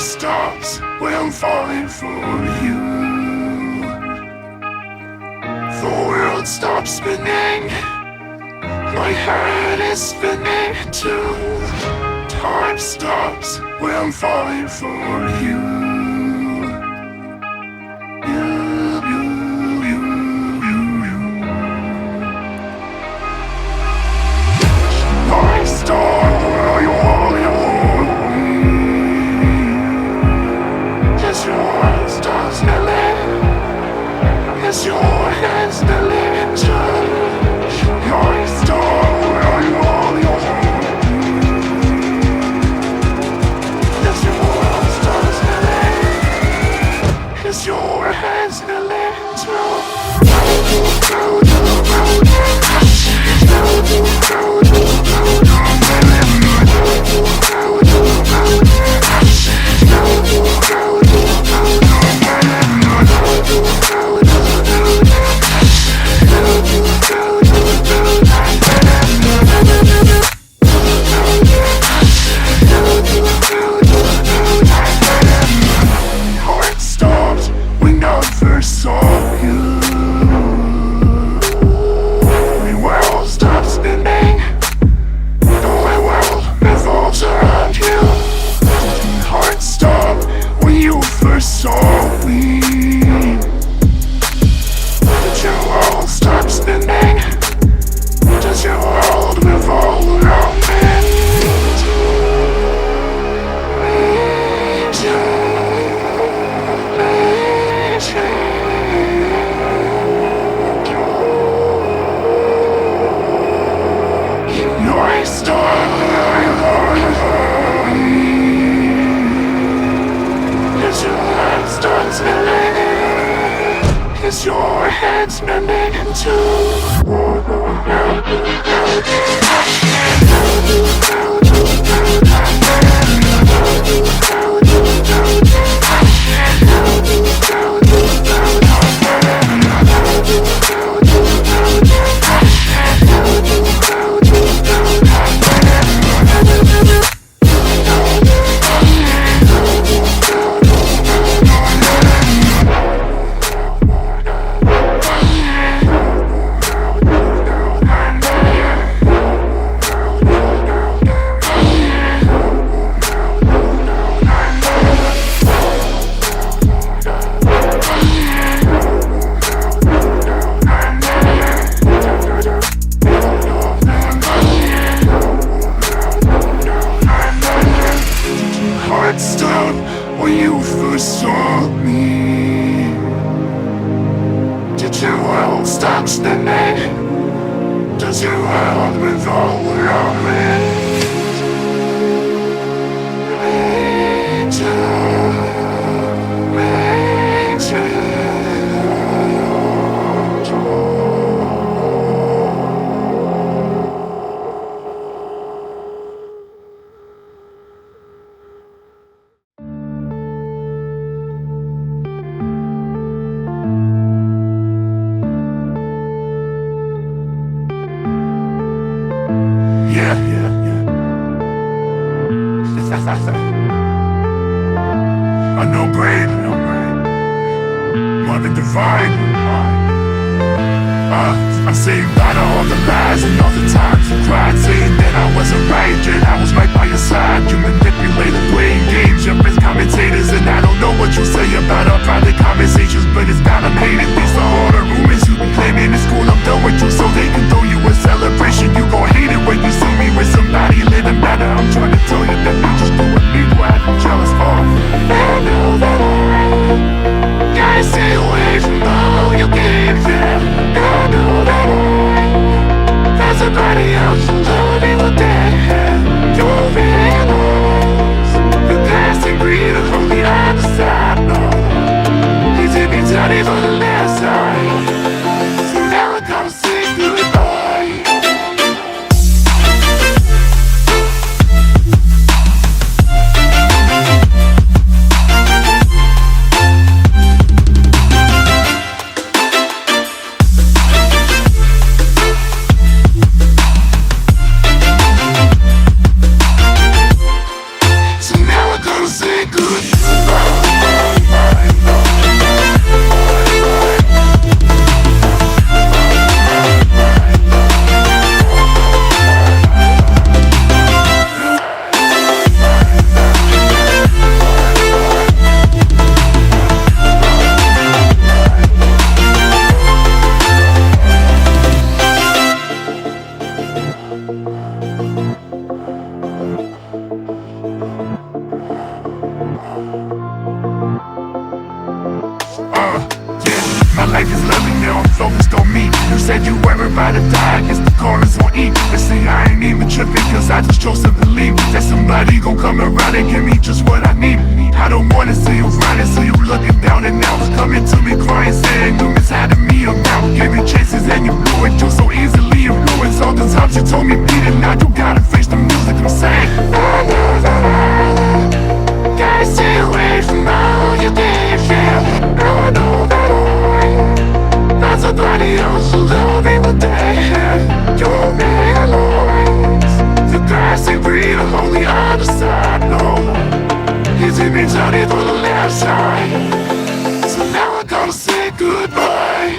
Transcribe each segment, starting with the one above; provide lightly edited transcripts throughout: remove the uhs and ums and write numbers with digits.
stops when I'm falling for you. The world stops spinning, my head is spinning too. Time stops when I'm falling for you. My star, where you all your stars smelling, is your hands smelling too? Your star, where you all your is your stars smelling, is your hands smelling too? Heart stopped when I first saw you. My world stopped spinning, my world revolves around you. Heart stopped when you first saw me. Did your world stop spinning? Does your world revolve around me? You're a star. Is your head start smelling? Is your head smelling too? Heart stopped when you first saw me. Did your world stop spinning? Does your world revolve around me? Yeah. I know brain, Marvin divine. I say bye to all the lies and all the times you cried, saying that I wasn't right, and I was right by your side. You manipulated, playing games, you're as commentators, and I don't know what you say about our private conversations, but it's got 'em hating. These are all the rumors you be claiming. It's cool, I'm done with you, so they can throw you a celebration. You gon' hate it when you see me with somebody living better. I'm trying to tell you that you just do what me, boy, I'm jealous of. I know that I gotta stay away from all your games, yeah. I know that there's somebody else who love me with that. You're realize the past and greed are from the other side, no. You did me dirty for the last time, so now I gotta say die, I guess the corners won't eat. They say I ain't even tripping, cause I just chose to believe that somebody gon' come around and give me just what I need. I don't wanna see you running, so you looking down and out, coming to me crying, saying you miss out of me about. Gave me chances and you blew it, you so easily influenced. All the times you told me beat it, now you gotta face the music I'm saying. I know that I gotta stay away from all you did, yeah. Now I know that not somebody else who love me one day. You're made noise. The grass ain't green on the other side, no. You see me turning for the left side. So now I gotta say goodbye.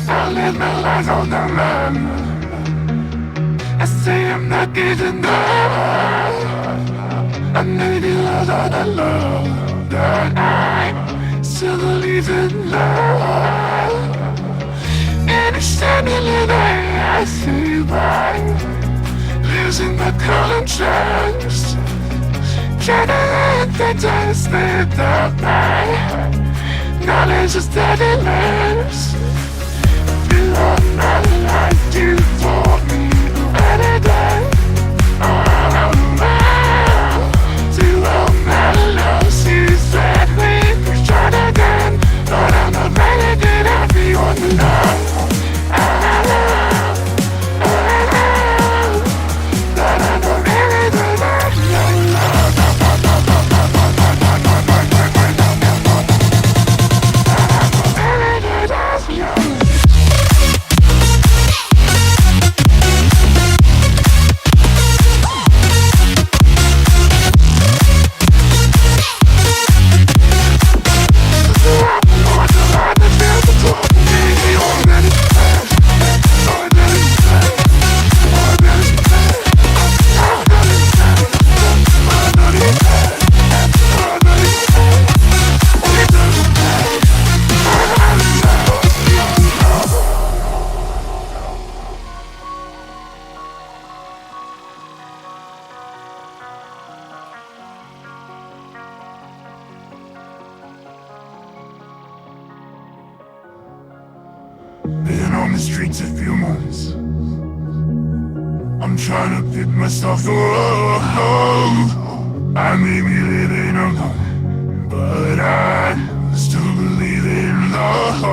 I live my life on the run. I say I'm not good enough. I need you love all the love that I still believe in love. And it's standing in I see by losing my conscience. Trying to let the dust slip the by. Knowledge is that it matters. All my life you taught me Renegade. To all my loves you said we could try again. But I'm not renegade, I'll be on the love. But I'm not renegade, been on the streets a few months. I'm trying to pick myself up. I may be living alone, but I still believe in love.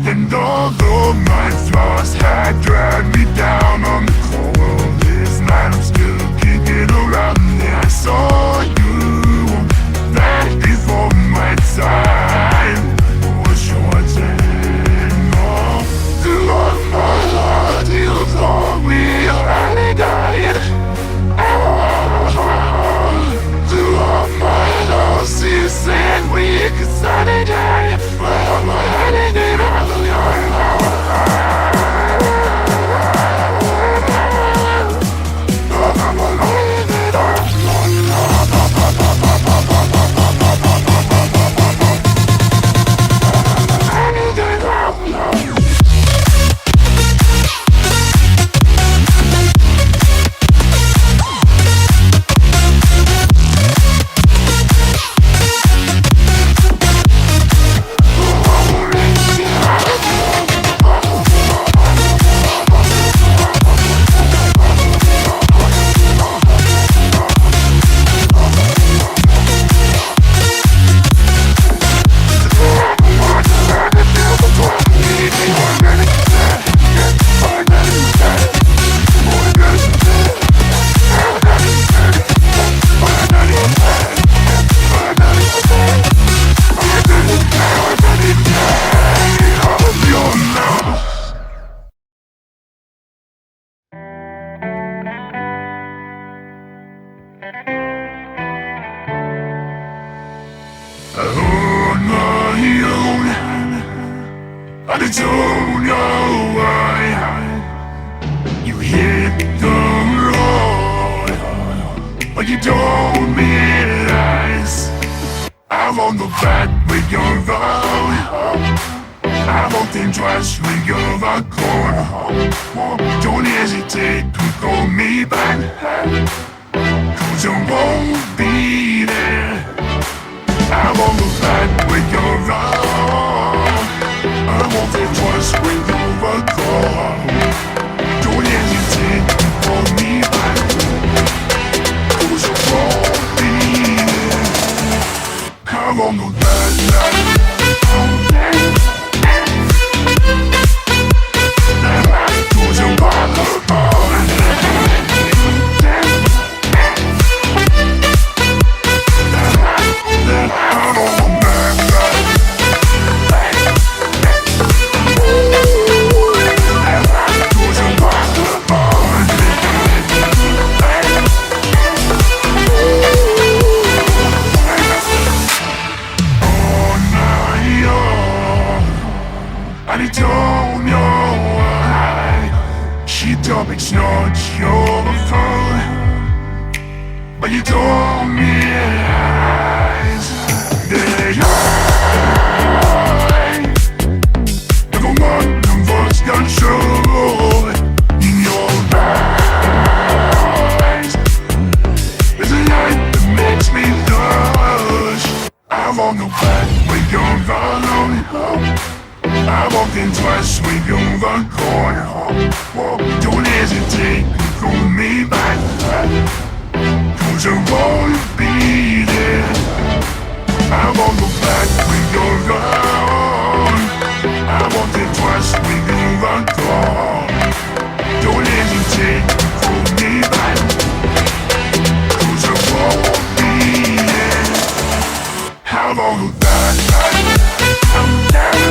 And although my flaws had dragged me down on the coldest night, I'm still kicking around. And I saw you back before my time was your time. You thought we already died. To all my loves you said we could suddenly die. But I'm not heading in all of your don't know why you hit the road, but you don't realize I'm on the back with your road. I won't think twice when you're a corner. Don't hesitate to call me back, 'cause I won't be there. I'm on the back when you're wrong. I won't think twice when you're a corner. Don't hesitate to call me back, 'cause I won't be there. I'm on the back. It's not your fault, but you don't realize that I never want to watch control in your eyes. There's a light that makes me blush. I won't go back when you're alone. I won't think twice when you're gone. Don't hesitate to call me back, 'cause I won't be there. I won't go back when you're gone. I won't think twice when you're gone. Don't hesitate to call me back, 'cause I won't be there. I won't go back. I'm down.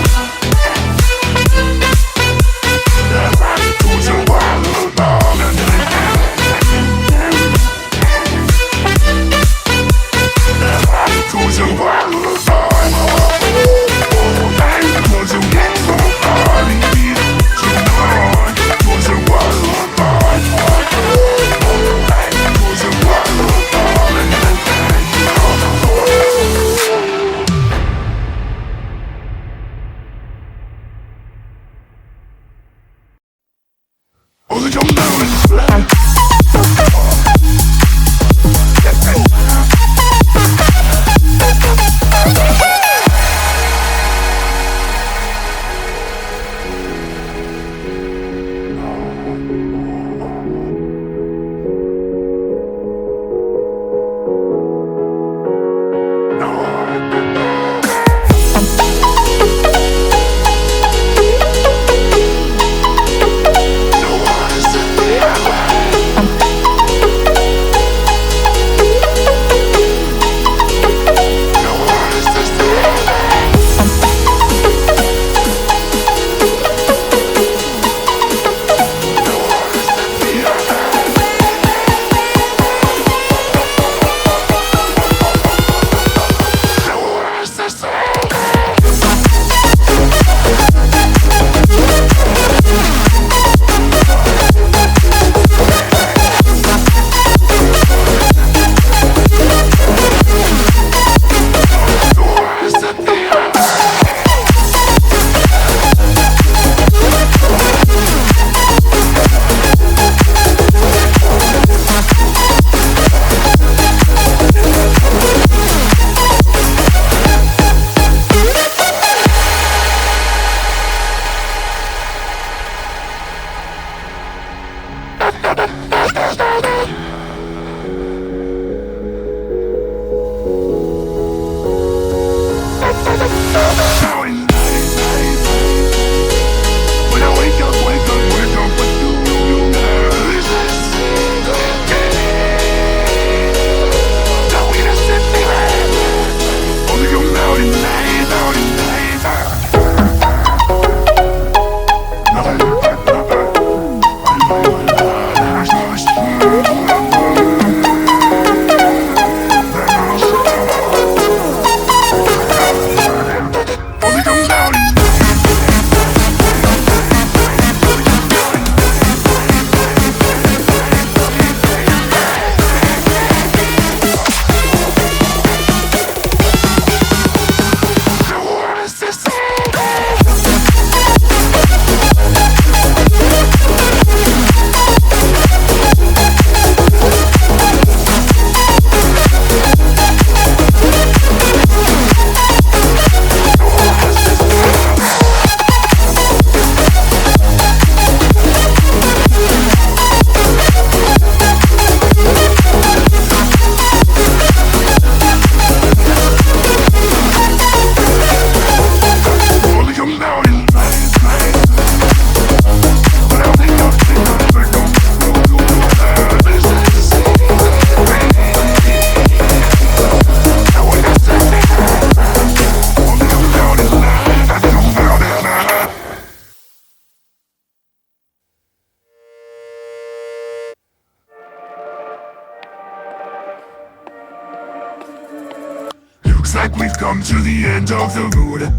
Looks like we've come to the end of the road.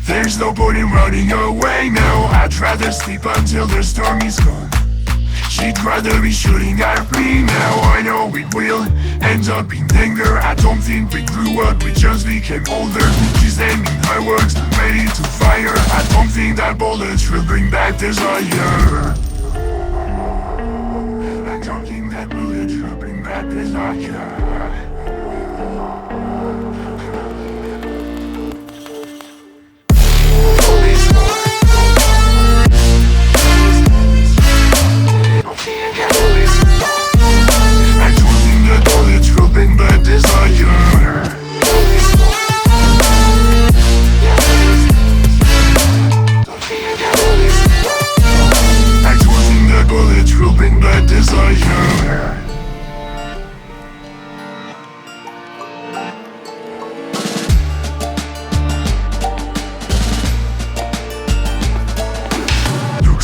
There's no point in running away now. I'd rather sleep until the storm is gone. She'd rather be shooting at me now. I know we will end up in anger. I don't think we grew up, we just became older. She's aiming her words, ready to fire. I don't think that bullets will bring back desire. I don't think that bullets will bring back desire.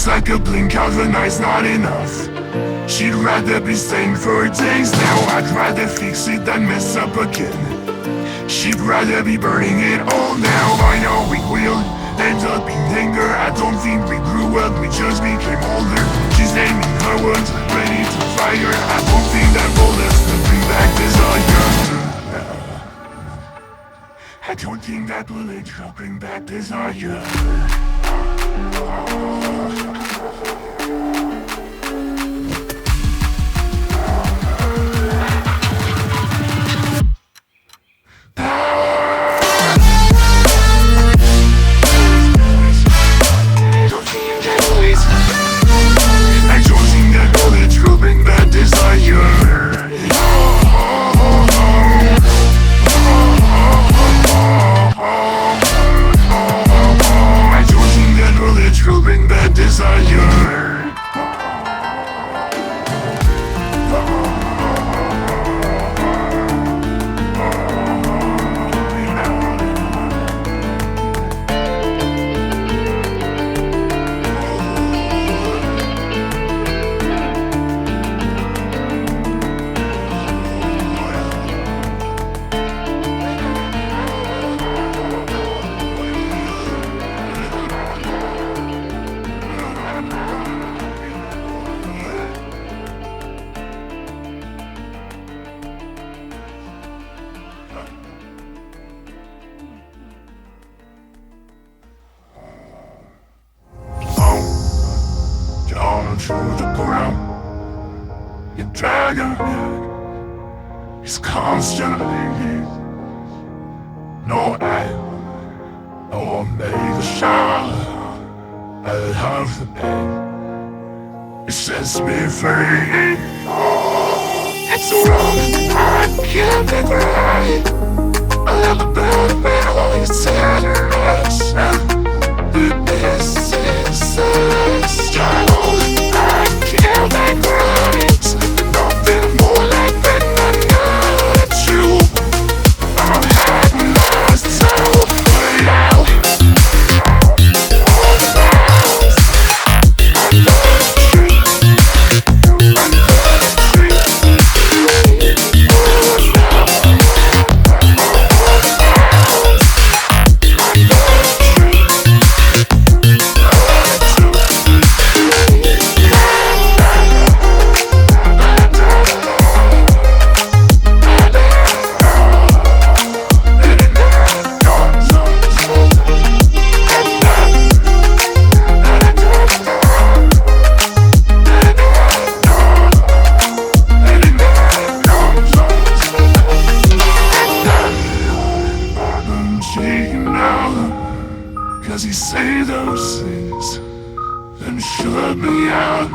Like a blink of an eye's not enough. She'd rather be staying for days now. I'd rather fix it than mess up again. She'd rather be burning it all now. I know we will end up in anger. I don't think we grew up, we just became older. She's aiming her words, ready to fire. I don't think that bullets will bring back desire. I don't think that bullets will bring back desire. To the ground, your dragon is constantly no I, no omega shine. I love the pain, it sets me free. It's wrong, I can't be right. I love the bad man, all you said this is a struggle. Like right, nothing more like when I got you. I'm hiding myself now. All the bounds, I love you. I love you. Oh, now. All the bounds, I love you. Cause he say those things and shut me out.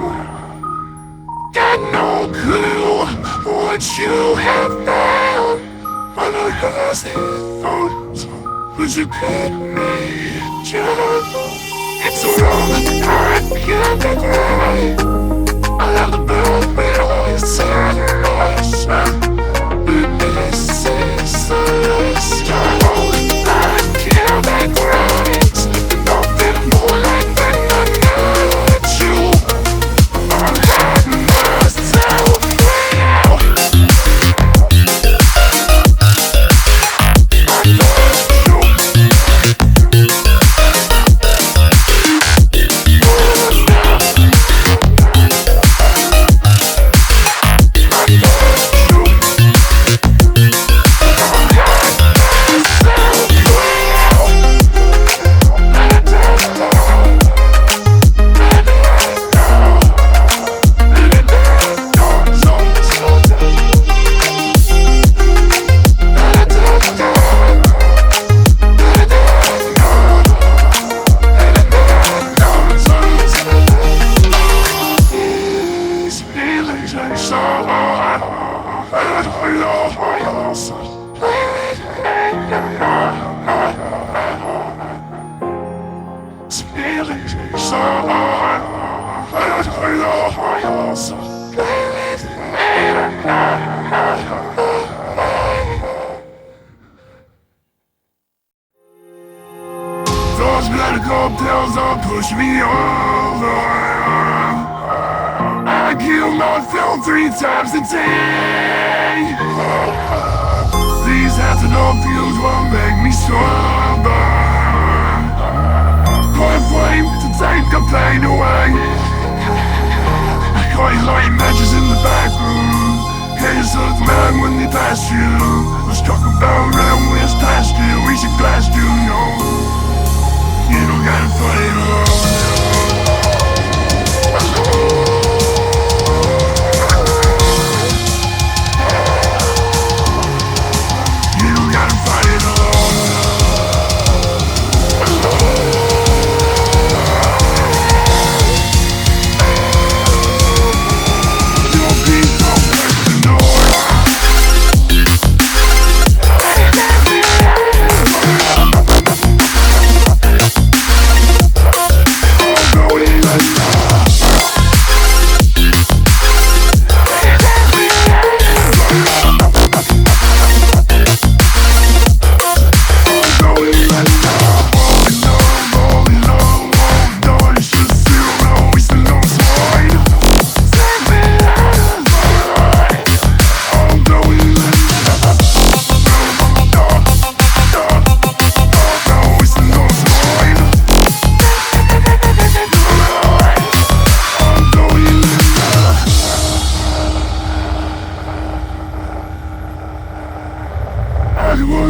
Got no clue what you have found. When I heard photos, would you pick me down? It's wrong, I can't be right. I love the bird, but all you said was this is the struggle. I can't be right. Nothing more like when I got you. I'm hiding myself now. I So those medical pills don't push me over. I kill myself 3 times a day. These antidote pills won't make me stronger. Point flame to take the pain away. I call you light matches in the back room. Haters look mad when they pass you. Let's talk about realm when it's past you. We should blast you, you don't gotta fight it alone. You don't gotta fight it alone. Don't be so personal.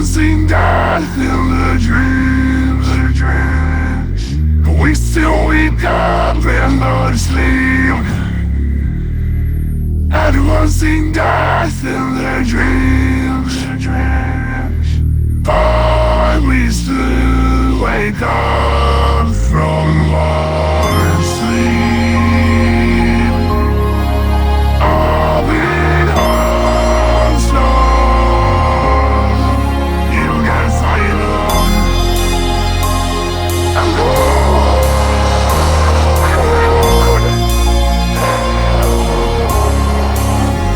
Sing death in the dreams, but we still wake up and not sleep. Everyone sing death in the dreams, but we still wake up from our sleep. All in our stars. You don't gotta fight it alone.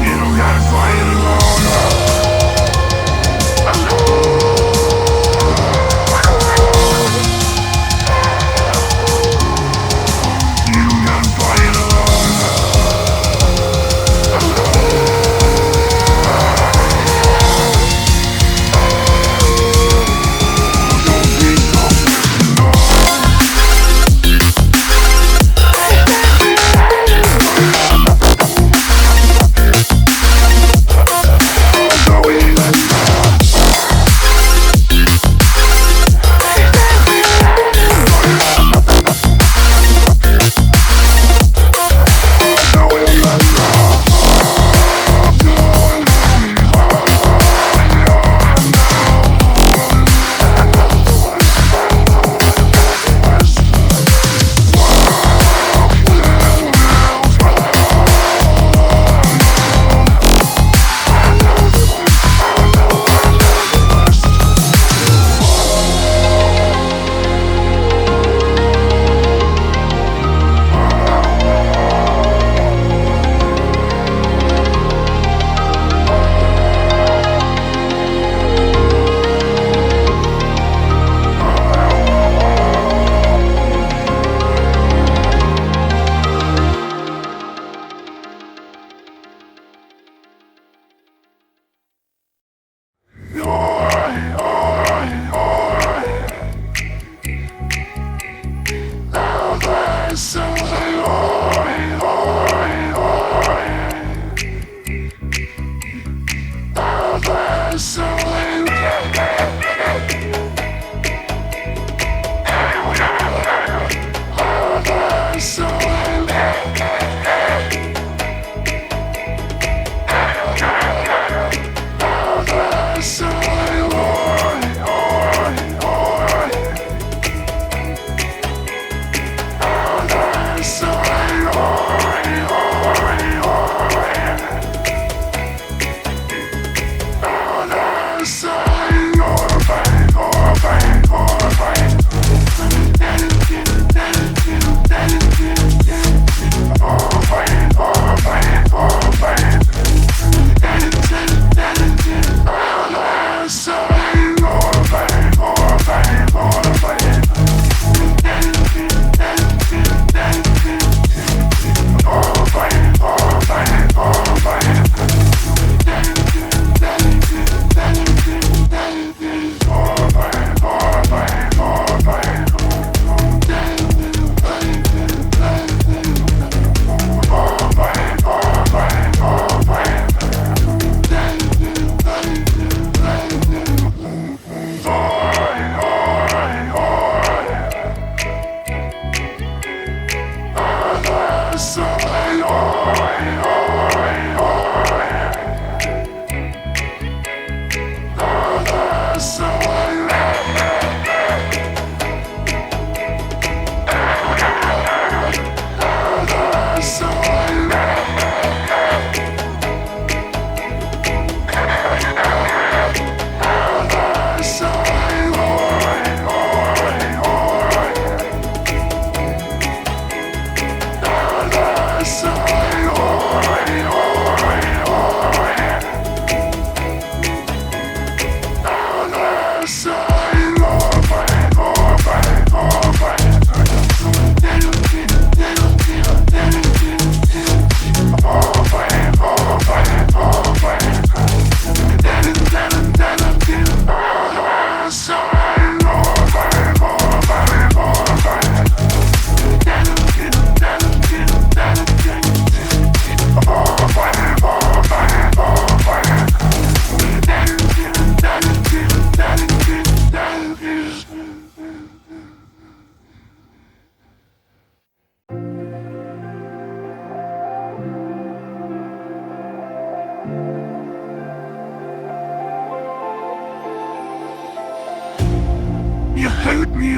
You don't gotta fight it alone.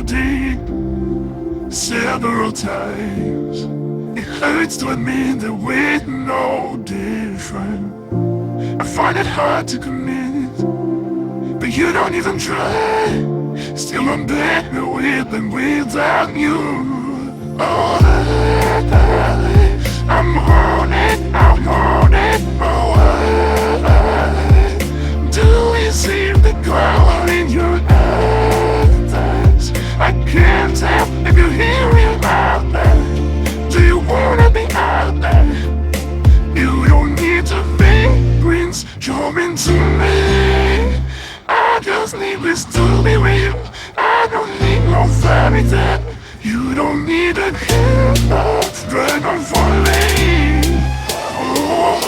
you did several times. It hurts to admit that we're no different. I find it hard to commit, but you don't even try. Still I'm better with than without you. Oh, I'm on it, I'm on it. Oh, do you see the glow in your eyes? I can't tell if you hear it out there. Do you wanna be out there? You don't need to be Prince Charming to me. I just need this to be real. I don't need no fairy tale. You don't need a killer dragon for me. Oh,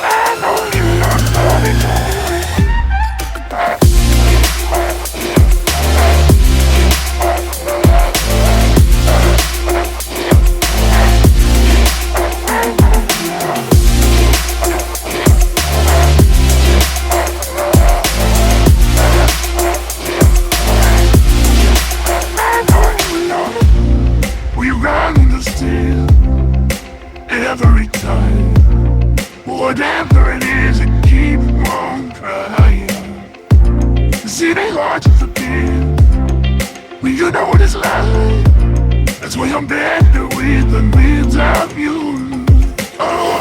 I don't need no fairy tale. Every time, whatever it is, I keep on crying. Cause it ain't hard to forgive when you know what it's like. That's why I'm better with than without you. Oh,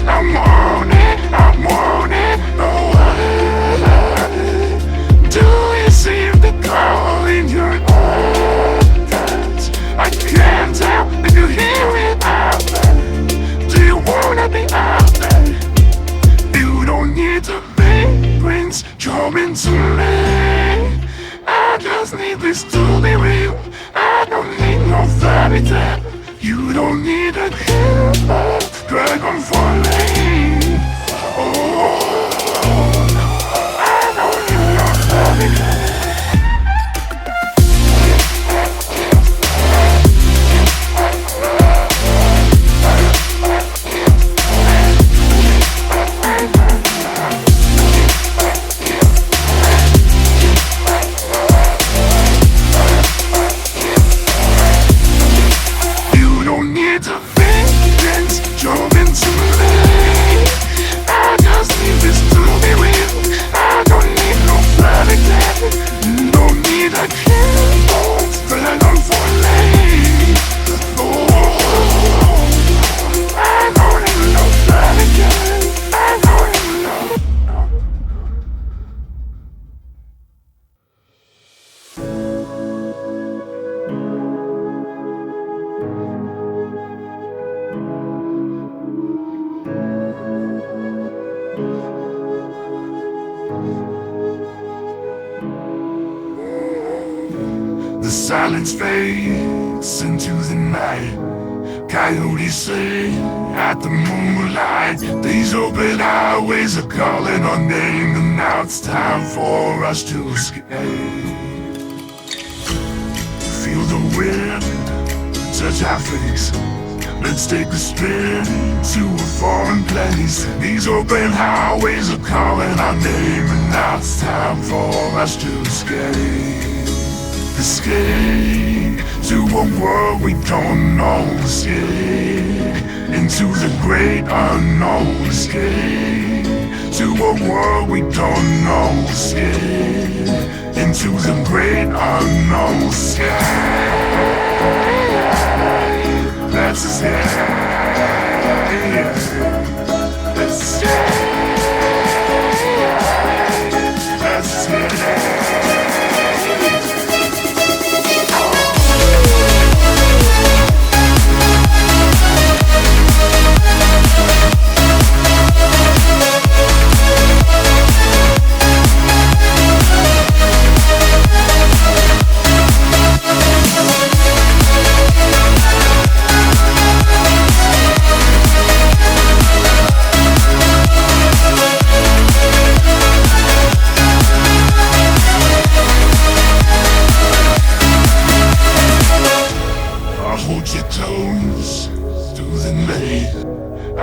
I'm on it, I'm on it. Oh, do you see the glow in your eyes? I can't tell if you hear it out there. Do you wanna be out there? You don't need to be Prince Charming to me. I just need this to be real. I don't need no fairy tale. You don't need a killer dragon for me. Oh, I don't need no fairy tale. Silence fades into the night. Coyotes sing at the moonlight. These open highways are calling our name, and now it's time for us to escape. Feel the wind touch our face. Let's take a spin to a foreign place. These open highways are calling our name, and now it's time for us to escape. Escape to a world we don't know. Escape into the great unknown. Escape to a world we don't know. Escape into the great unknown. Escape. Let's escape. Let's escape. Let's escape.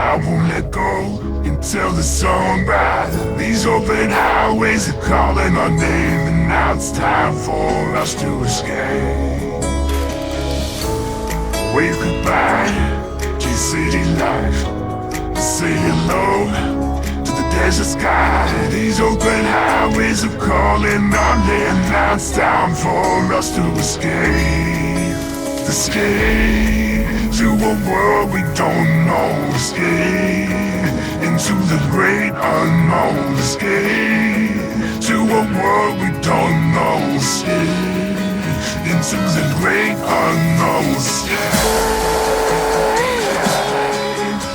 I won't let go until the sunrise. These open highways are calling our name, and now it's time for us to escape. Wave goodbye to your city life. Say hello to the desert sky. These open highways are calling our name. Now it's time for us to escape. Escape to a world we don't know. Escape into the great unknown. Escape to a world we don't know. Escape into the great unknown.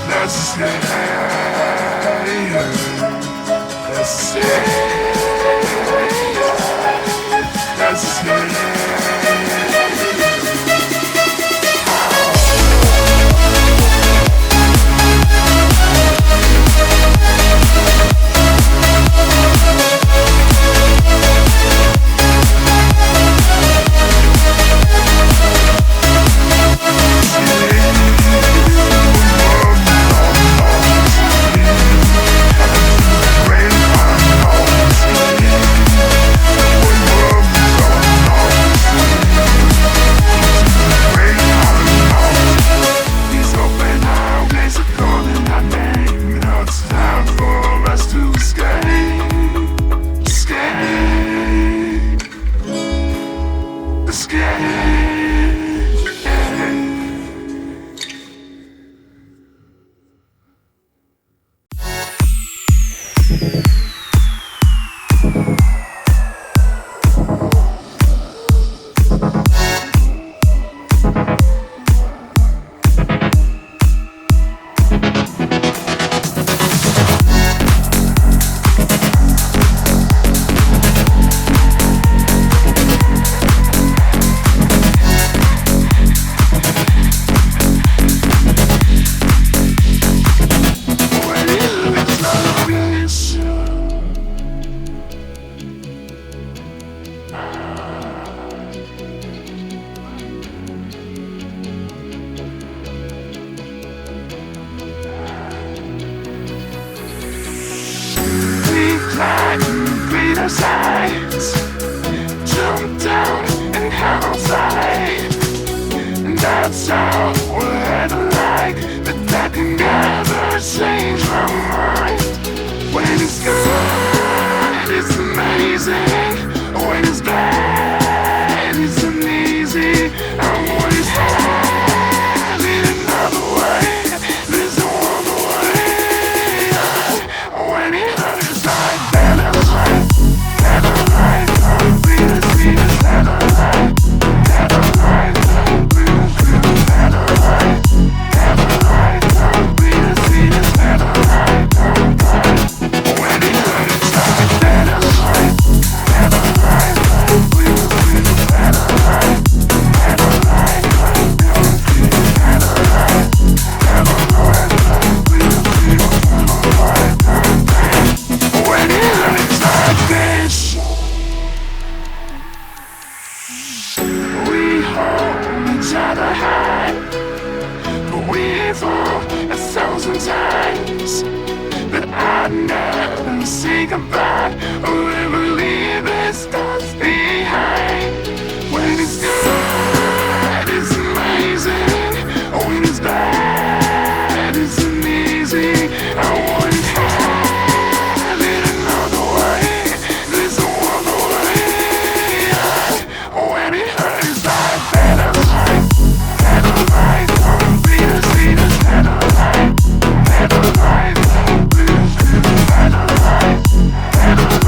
Let's escape. Let's escape. Let's escape.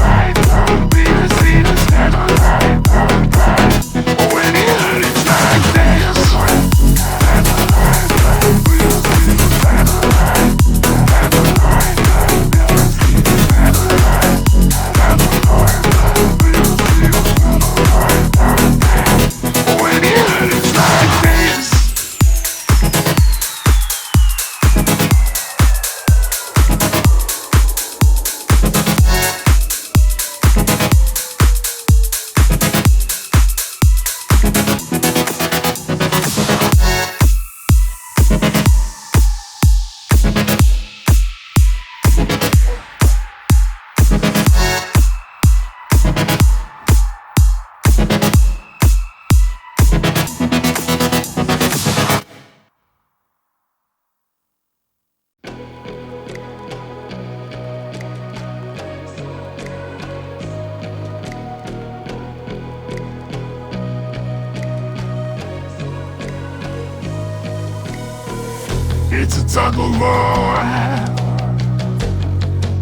Right. It's a tug of war,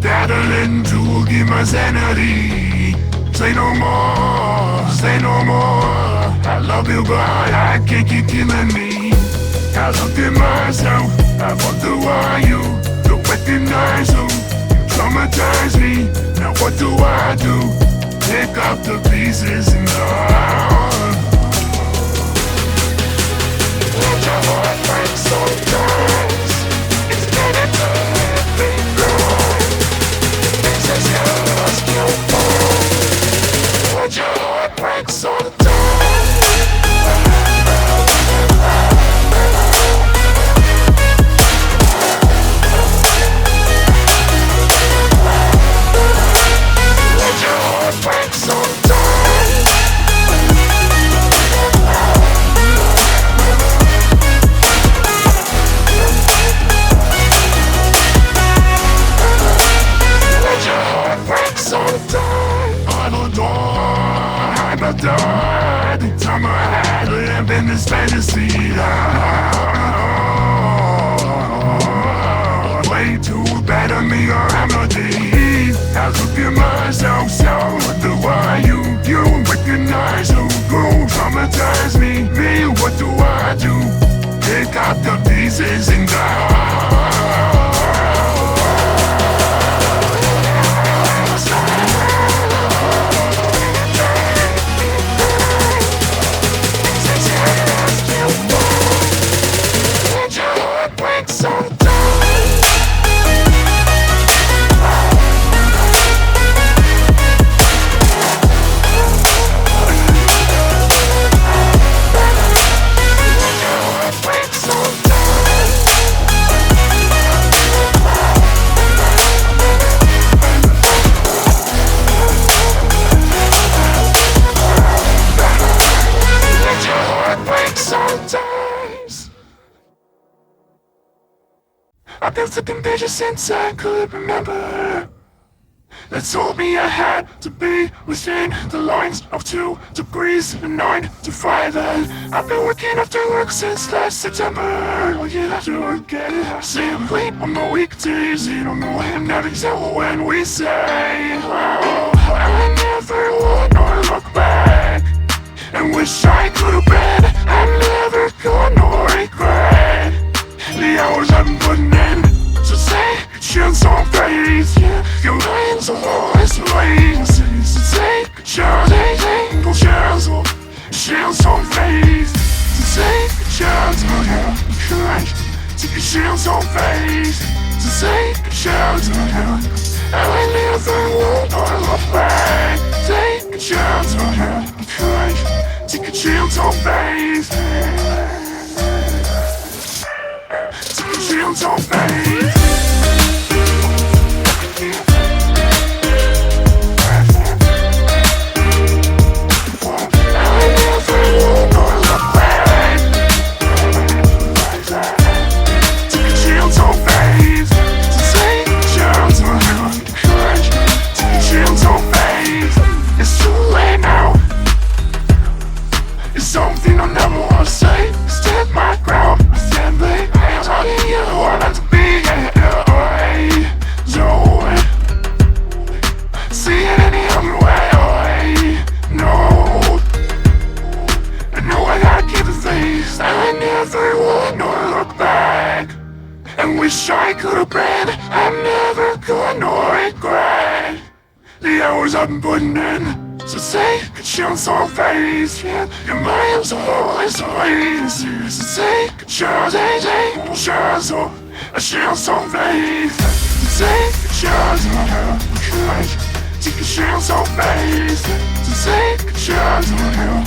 battling to give my sanity. Say no more, say no more. I love you but I can't keep killing me. I looked at myself, I wonder why you don't recognize who traumatize me. Now what do I do? Pick up the pieces and go. Let your heart break sometimes. It's better to let me go. This is just your fault. Let your heart break sometimes. Let your heart break sometimes. Let your heart break sometimes. On the door, I'm a dog. The time I had lived in this fantasy. Way too bad of me or I'm not deep. I look at myself, so what do I do? You recognize who traumatize me. Me, what do I do? Pick up the pieces and go. I've been flipping pages since I could remember. That told me I had to be within the lines of 2 degrees and 9 to 5. And I've been working after work since last September. Oh yeah, to get it simply on the weekdays. You don't know him, not exactly when we say, oh, I never wanna look back and wish I could've been. I'm never gonna regret the hours I'm putting in to take a chance on faith. Yeah, your lines are always lazy. To take a chance, take a chance on faith. To take a chance on your courage. Take a chance on faith. To take a chance on your I never wanna look back. Take a chance on your courage. Take a chance on faith. Chance on faith. Something I never wanna say. Stand my ground. Stand late. Hands on you. I'm meant to be. So see it any other way. No, I know I gotta keep the face. I never wanna look back and wish I could've been. I'm never gonna regret the hours I've been putting in. So take a chance on faith, yeah. Your mind's always lazy. So take a chance, take a chance on faith. So take a chance on her courage. Take a chance on faith. So take a chance on her.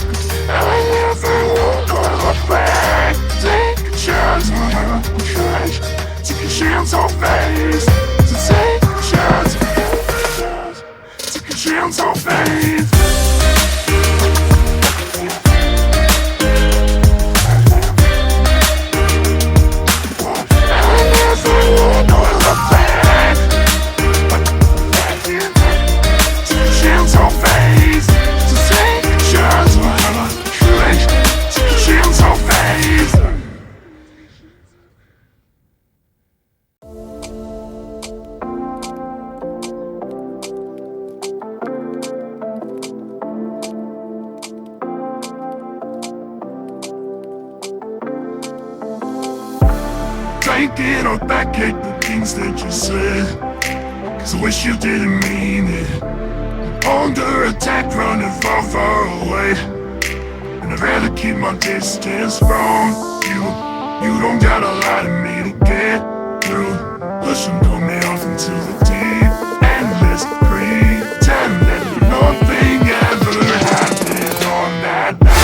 I never wanna look back. Take a chance on her courage. Take a chance on faith. So take a chance on her. Take a chance on faith. thinking or backache the things that you said, 'cause I wish you didn't mean it. I'm under attack, running far, far away, and I'd rather keep my distance from you. You don't gotta lie to me to get through. Push and pull me off into the deep endless pretend that nothing ever happened on that night.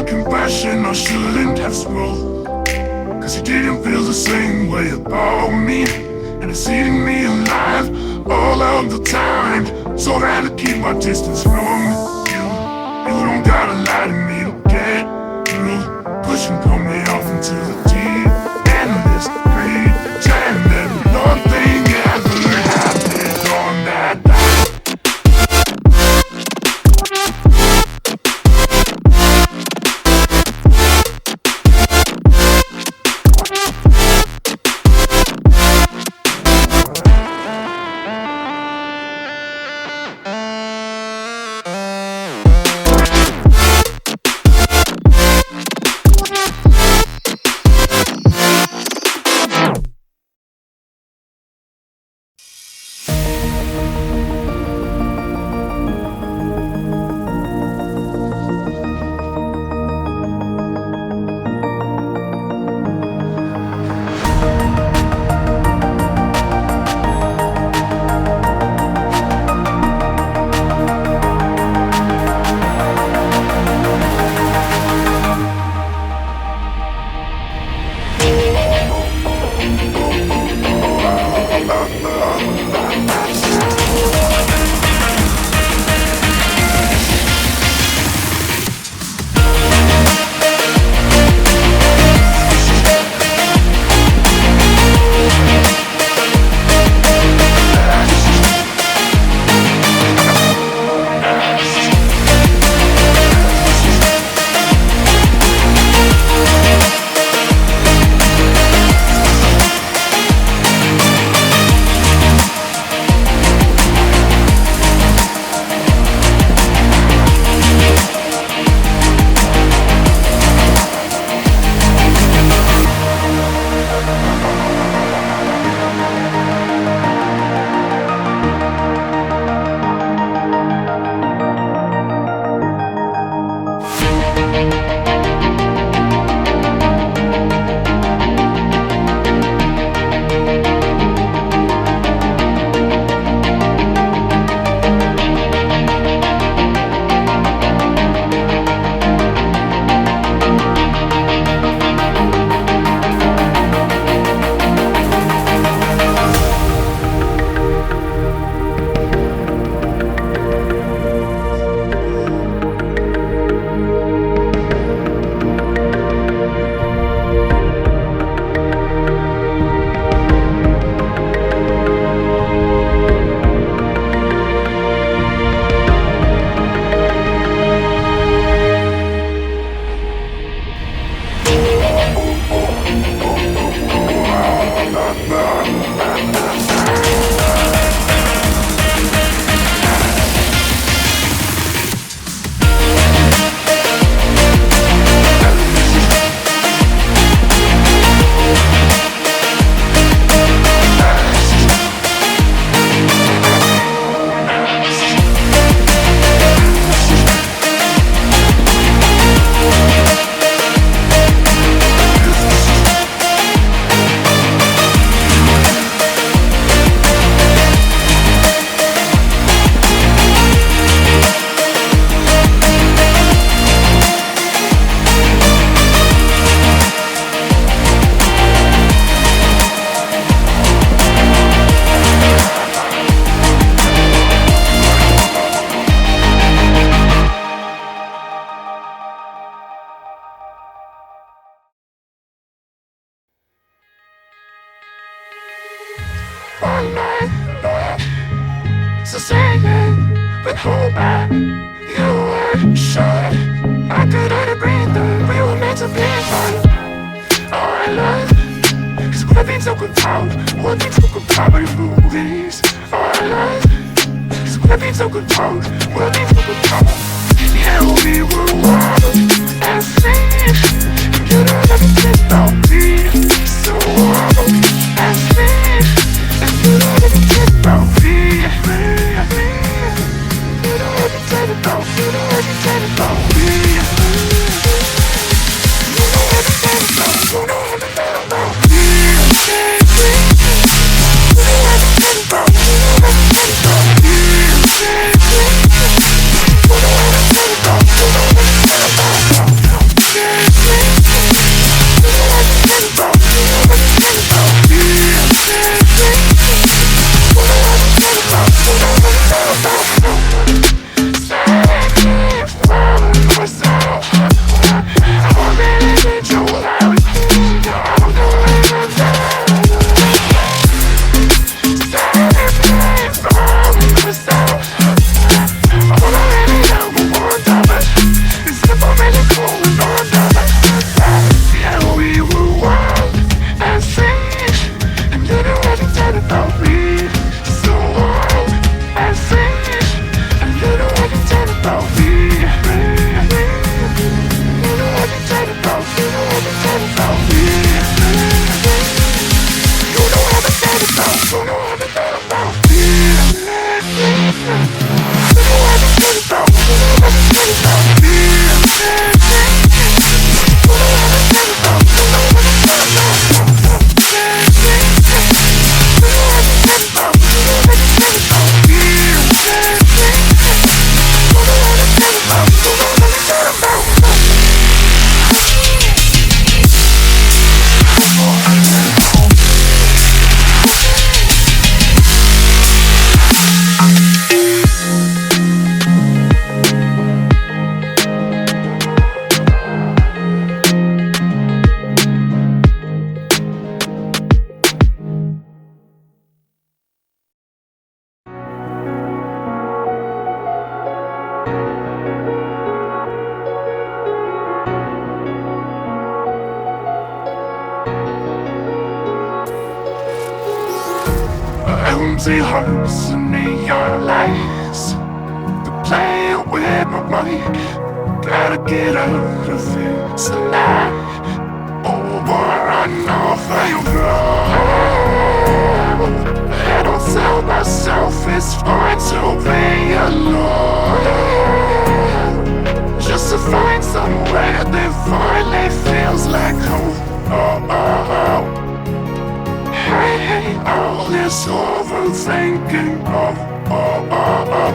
Compassion, I shouldn't have spoke, 'cause you didn't feel the same way about me, and it's eating me alive all of the time. So I'd rather keep my distance from you. You don't gotta lie to me to get through. Push and pull me off into the deep endless pretend that nothing ever happened on that night. hold back. You were shut. I could only breathe. We were meant to be fun. Alright, love. Cause we've been so good town. One thing so good town by movies. Alright, love. Cause we've been so good town. One thing so good town. Yeah, we were wild and free. You know that we said about me. So wild and free. And you know that we said about me. You know what we said about me. You know what we said about me. You know what we said about me. You know what we said about me. You know what we said about me. You know what we said about me. You know what we said about me. You know what we said about me. Empty hearts and neon lights. They're playing with my mind. Gotta get out of here tonight. Oh boy, I know if I run, I don't tell myself it's fine to be alone. Just to find somewhere that finally feels like home. Oh, oh, oh. Hey, all this overthinking, oh, oh, oh, oh.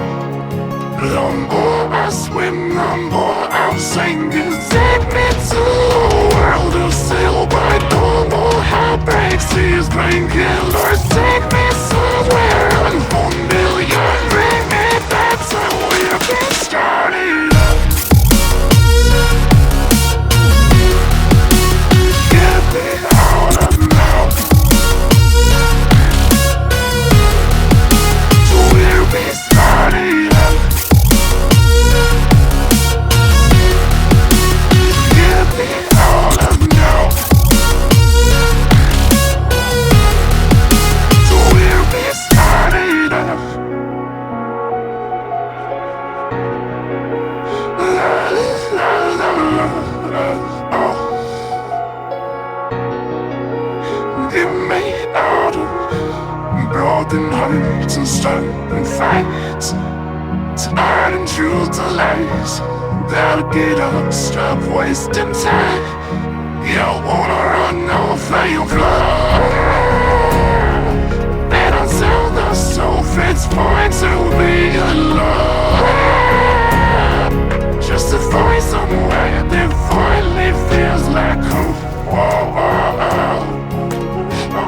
The more I swim, the more I'm sinking. Take me to a world of silver. No more heartbreaks, these painkillers. Take me somewhere unfamiliar. Bring me back to where we started up. Get me out of now. We started up. Get me out of now. To where we started up. Get me out of broken hearts and starting fights. Tonight and choose the lies. Gotta get up, stop wasting time. You don't wanna run off and you fly. And until the soul fits point to be alone. Just to find somewhere that finally feels like home. Whoa, whoa, whoa.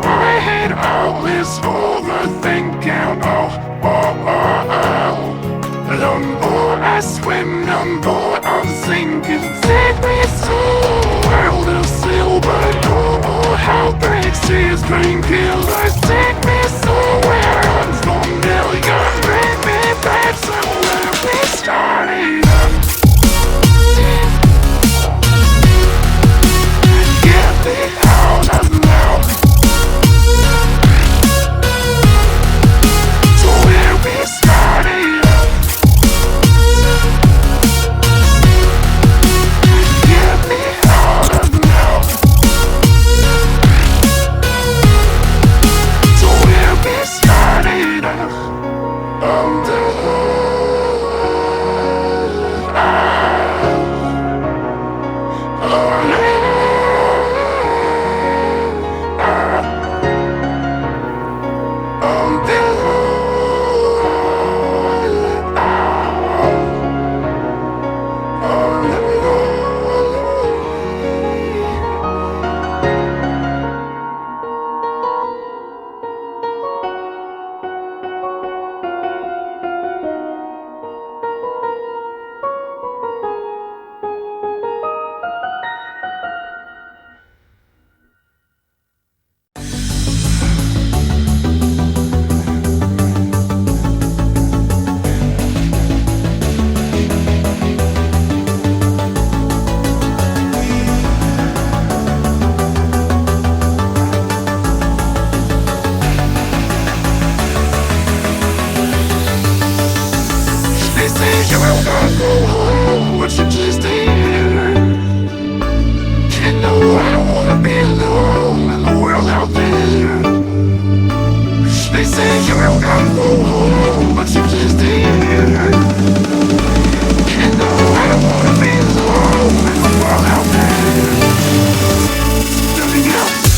I hate all this overthinking. Oh, oh, oh, oh. The more I swim, the more I'm sinking. Take me to a world of silver. No more heartbreaks, these painkillers. Take me somewhere unfamiliar. Bring me back somewhere. go home, but you just stay here. And no, I don't wanna be alone in the world out there. Nothing else.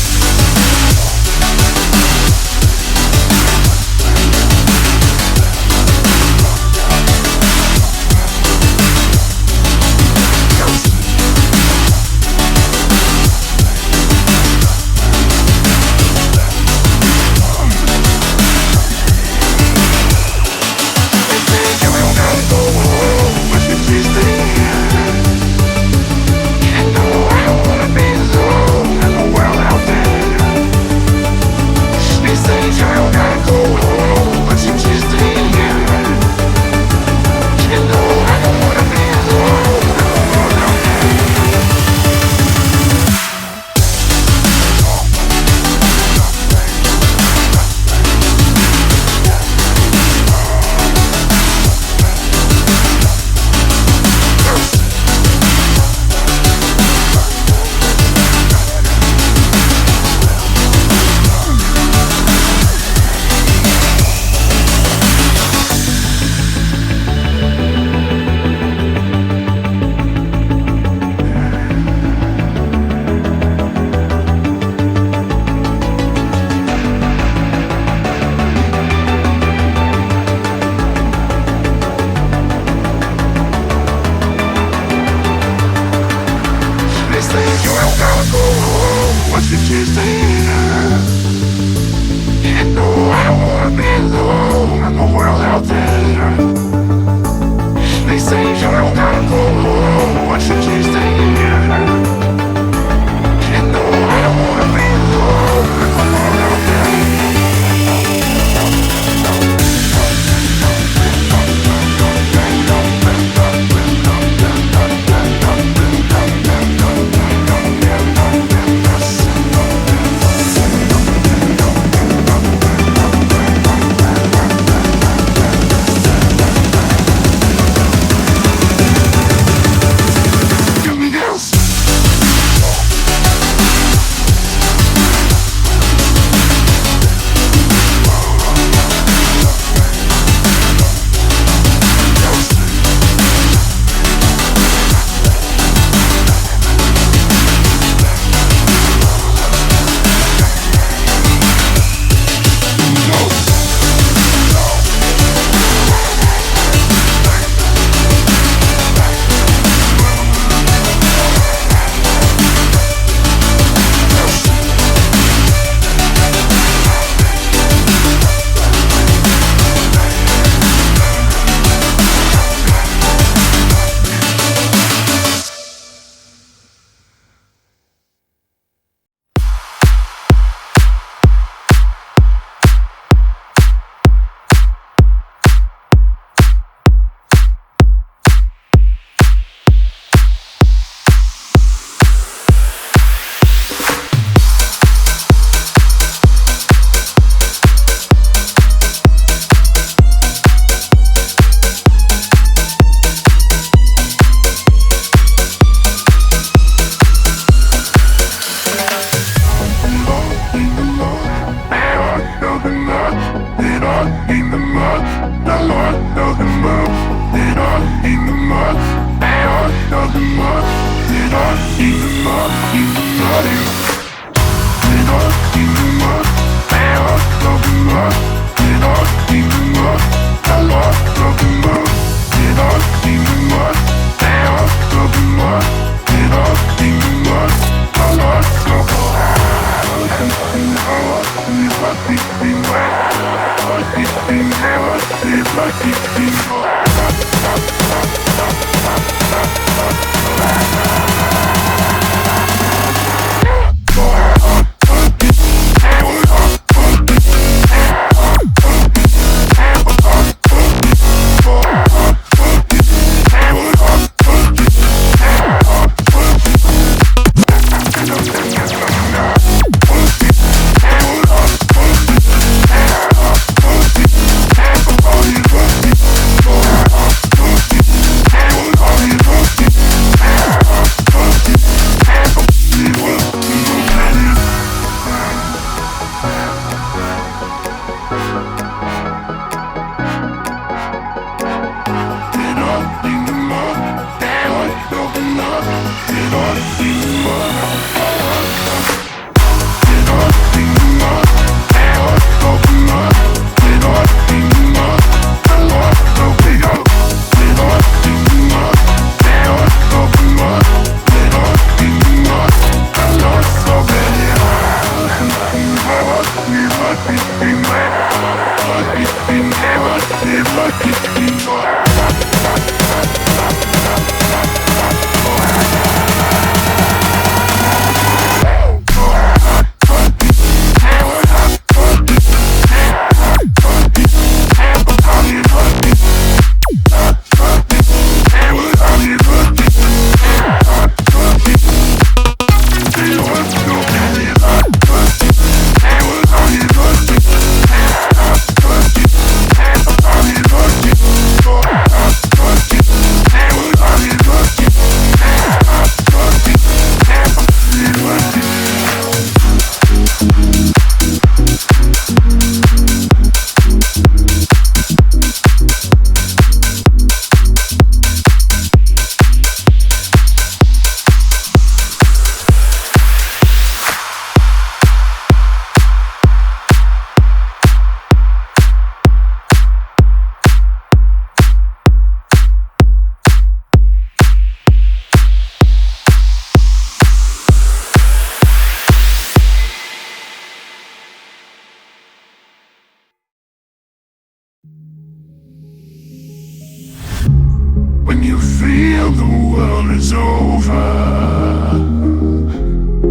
the world is over.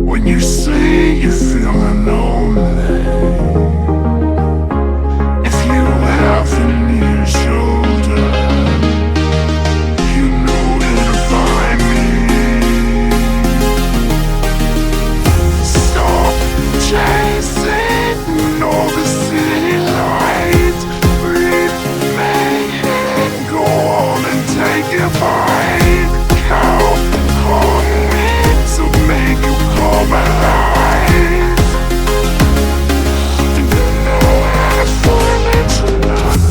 When you say you're feeling lonely, if you have a near shoulder, you know where to find me. Stop chasing all the city lights. Breathe me and go on and take your bite. Count on me to make you come alive. And you know how to find me tonight.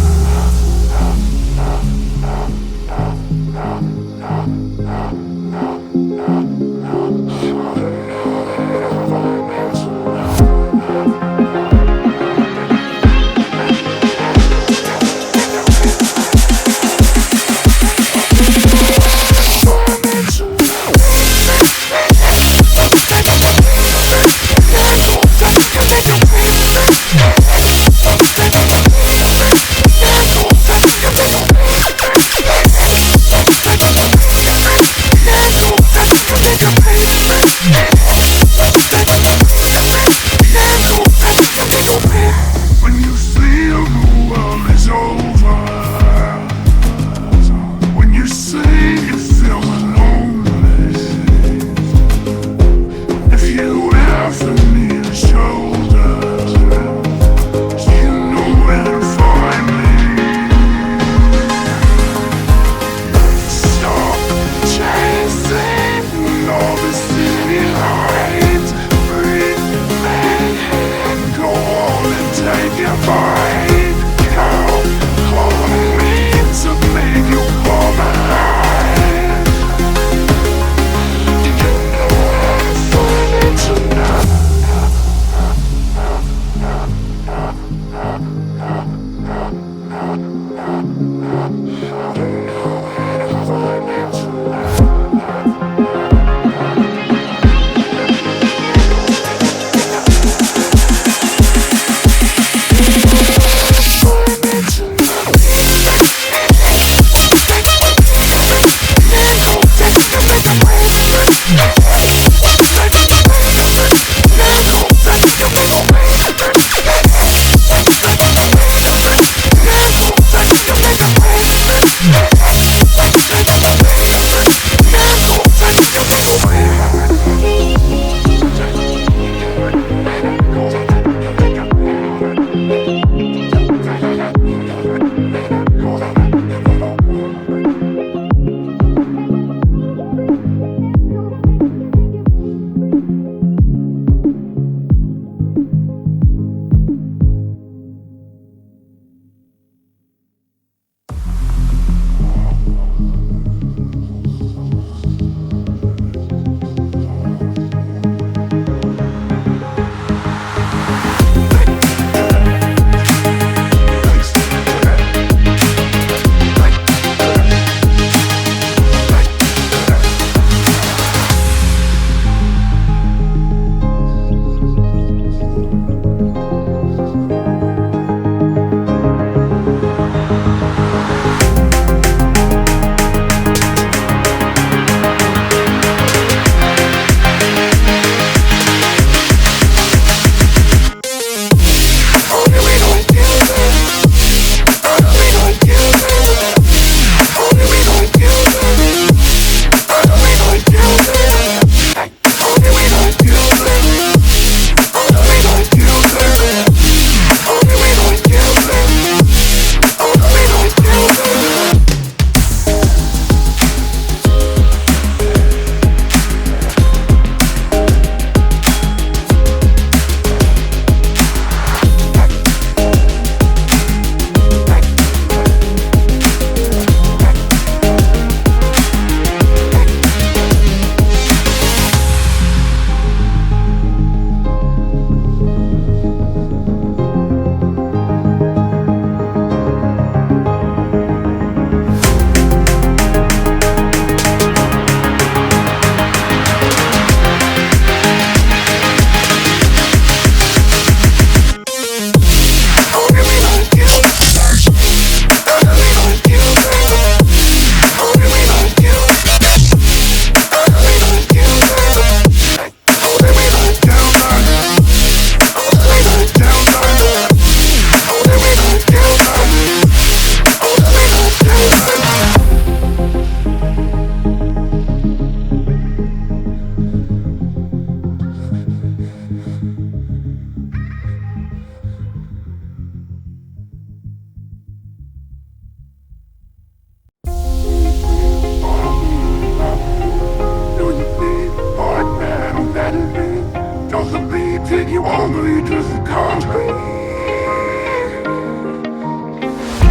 take you over, you just concrete.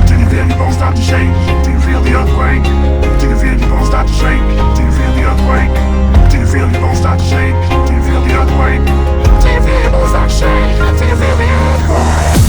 Do you feel your bones start to shake? Do you feel the earthquake? Do you feel your bones start to shake? Do you feel the earthquake? Do you feel your bones start to shake? Do you feel the earthquake? Do you feel your bones start to shake? Do you feel the earthquake?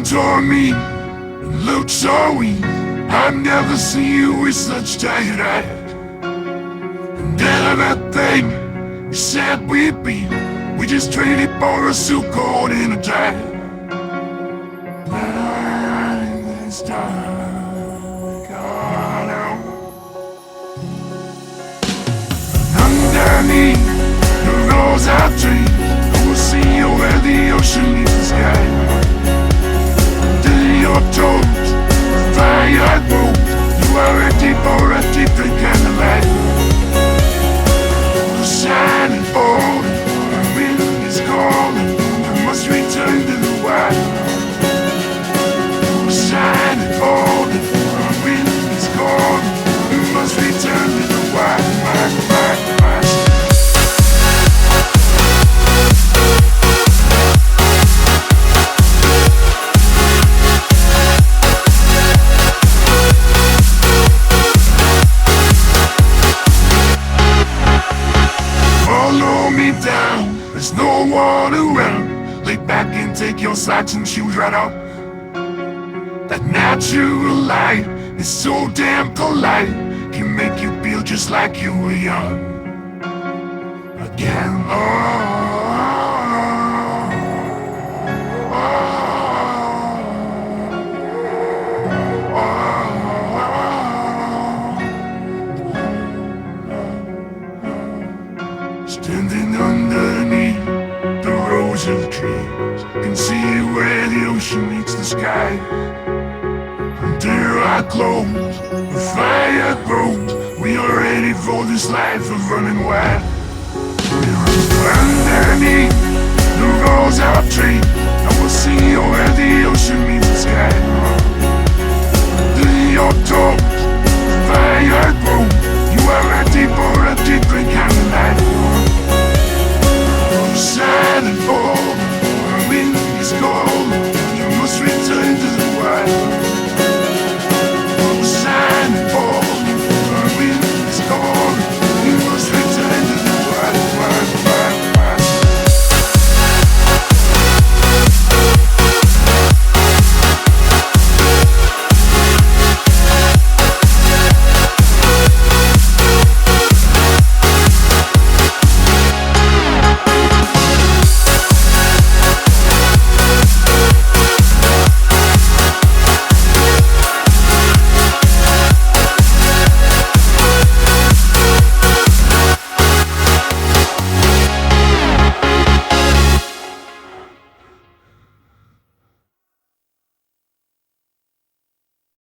toward me and looked so weak. I've never seen you with such tired eyes. And everything you said we'd be, we just traded for a suit coat and a tie. This time, gone out. Underneath the rose I dream, I will see you where the ocean meets the sky. Under your toes, fire road, you are ready for a different kind of life. The shining falling, the wind is calling, I must return to the wild. The shining falling, the wind is calling, I must return to the wild. There's no one around. Lay back and take your socks and shoes right off. That natural light is so damn polite, can make you feel just like you were young again. Standing underneath the rows of trees, can see where the ocean meets the sky. Under our clothes, the fire grows, we are ready for this life of running wild. Underneath the rose-up tree, I will see you where the ocean meets the sky.